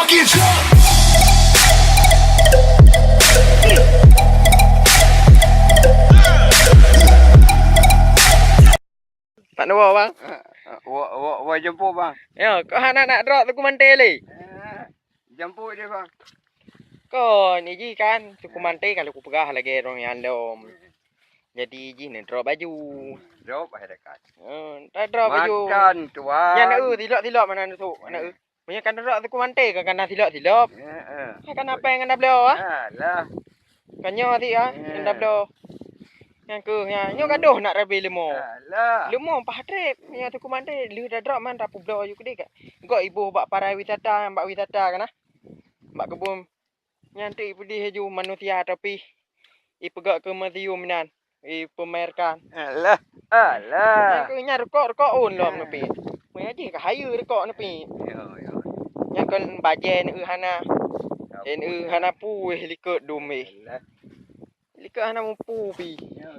fucking drunk. Tak nak bang? Wah jemput bang. Ya, kau nak drop dokumante le. Jemput dia bang. Kau ni ji kan dokumante kalau aku pegah lagi orang yang lom. Jadi ji ni drop baju. Drop air dekat. Tak drop baju. Makan tuan. Yang nak tilap mana tu? Nak punya kan drop dokumante kan kan tilap. Kan apa yang anda belo ah? Alah. Kanyo ti ah, anda belo. Yang ke yang nyo gaduh nak rabi lemo. Alah. Lemo pah trip punya dokumante lu dah drop man rapu belo you kedek. Gok ibu bak parai wisata, bak wisata kan ah. Bak kebun nyanti pedih haju manusia tapi ipegak ke museum nan. Pemerkan. Alah. Alah. Yang ke nya rekok on lom nepi. Mai aje ka hayu rekok nepi. Yo. Yang kan bajen hana. Hana pu likut dumi. Alah. Likut hana mumpu pi. Yo.